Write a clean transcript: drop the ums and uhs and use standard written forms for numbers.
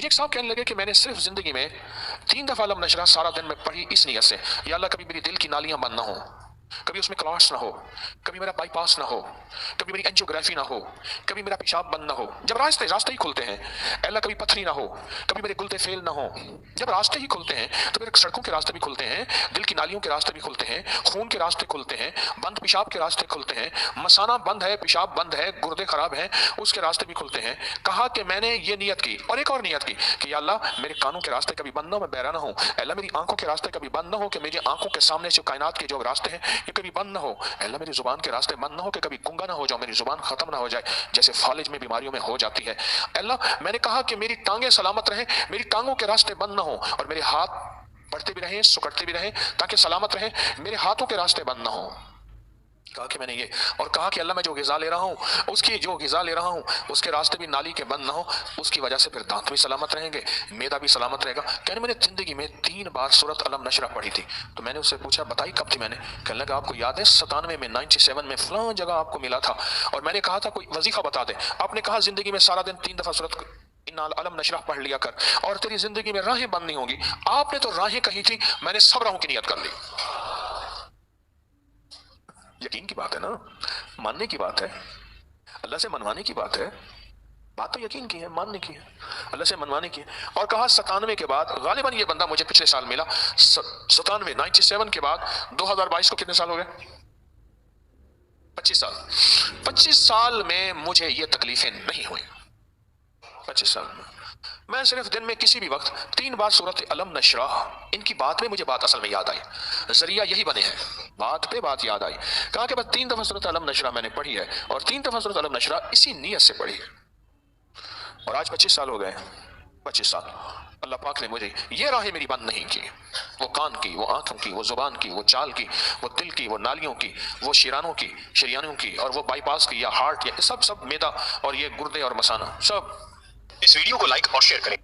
مجھے ایک صاحب کہنے لگے کہ میں نے صرف زندگی میں 3 دفعہ علم نشرہ سارا دن میں پڑھی اس نیت سے، یا اللہ کبھی میری دل کی نالیاں بند نہ ہوں، کبھی اس میں کلاٹس نہ ہو، کبھی میرا بائی پاس نہ ہو، کبھی میری انجیوگرافی نہ ہو، کبھی میرا پیشاب بند نہ ہو۔ جب راستے ہی کھلتے ہیں، اے اللہ کبھی پتھری نہ ہو، کبھی میرے گلتے فیل نہ ہو۔ جب راستے ہی کھلتے ہیں تو میرے سڑکوں کے راستے بھی کھلتے ہیں، دل کی نالیوں کے راستے بھی کھلتے ہیں، خون کے راستے کھلتے ہیں، بند پیشاب کے راستے کھلتے ہیں، مثانہ بند ہے، پیشاب بند ہے، گردے خراب ہیں، اس کے راستے بھی کھلتے ہیں۔ کہا کہ میں نے یہ نیت کی اور ایک اور نیت کی کہ یا اللہ میرے کانوں کے راستے کبھی بند نہ ہو، میں بہرا نہ ہوں۔ اے اللہ میری آنکھوں کے راستے کبھی بند نہ ہو کہ میری آنکھوں کے سامنے سے کائنات کے جو راستے ہیں یہ کبھی بند نہ ہو۔ اے اللہ میری زبان کے راستے بند نہ ہو کہ کبھی گنگا نہ ہو جاؤ، میری زبان ختم نہ ہو جائے جیسے فالج میں بیماریوں میں ہو جاتی ہے۔ اے اللہ میں نے کہا کہ میری ٹانگیں سلامت رہیں، میری ٹانگوں کے راستے بند نہ ہو، اور میرے ہاتھ بڑھتے بھی رہیں، سکڑتے بھی رہیں تاکہ سلامت رہیں، میرے ہاتھوں کے راستے بند نہ ہو۔ کہا کہ میں نے یہ اور کہا کہ اللہ میں جو غذا لے رہا ہوں اس کے راستے بھی نالی کے بند نہ ہو، اس کی وجہ سے پھر دانت بھی سلامت رہیں گے، معدہ بھی سلامت رہے گا۔ کہنے میں نے زندگی میں 3 بار سورۃ علم نشرہ پڑھی تھی۔ تو میں نے اس سے پوچھا بتائی کب تھی؟ میں نے کہنے لگا آپ کو یاد ہے 97 میں 97 میں فلاں جگہ آپ کو ملا تھا اور میں نے کہا تھا کوئی وظیفہ بتا دے۔ آپ نے کہا زندگی میں سارا دن 3 دفعہ سورۃ علم نشرہ پڑھ لیا کر اور تیری زندگی میں راہیں بند نہیں ہوں گی۔ آپ نے تو راہیں کہی تھی، میں نے سب راہوں کی نیت کر لی۔ یقین کی بات ہے نا، ماننے کی بات ہے، اللہ سے منوانے کی بات ہے۔ بات تو یقین کی ہے، ماننے کی ہے، اللہ سے منوانے کی ہے۔ اور کہا 97 کے بعد، غالباً یہ بندہ مجھے پچھلے سال ملا، 97 کے بعد 2022 کو کتنے سال ہو گئے؟ 25 سال۔ 25 سال میں مجھے یہ تکلیفیں نہیں ہوئی۔ 25 سال میں صرف دن میں کسی بھی وقت 3 بار سورۃ علم نشرہ، ان کی بات میں مجھے بات اصل میں یاد آئی، ذریعہ یہی بنے ہیں، بات پہ بات یاد آئی۔ کہا کہ بس 3 دفعہ سورۃ علم نشرہ میں نے پڑھی ہے اور 3 دفعہ سورۃ علم نشرہ اسی نیت سے پڑھی ہے، اور آج 25 سال ہو گئے۔ 25 سال اللہ پاک نے مجھے یہ راہیں میری بند نہیں کی، وہ کان کی، وہ آنکھوں کی، وہ زبان کی، وہ چال کی، وہ دل کی، وہ نالیوں کی، وہ شریانوں کی، اور وہ بائی پاس کی یا ہارٹ، یا سب معدہ اور یہ گردے اور مثانہ سب۔ اس ویڈیو کو لائک اور شیئر کریں۔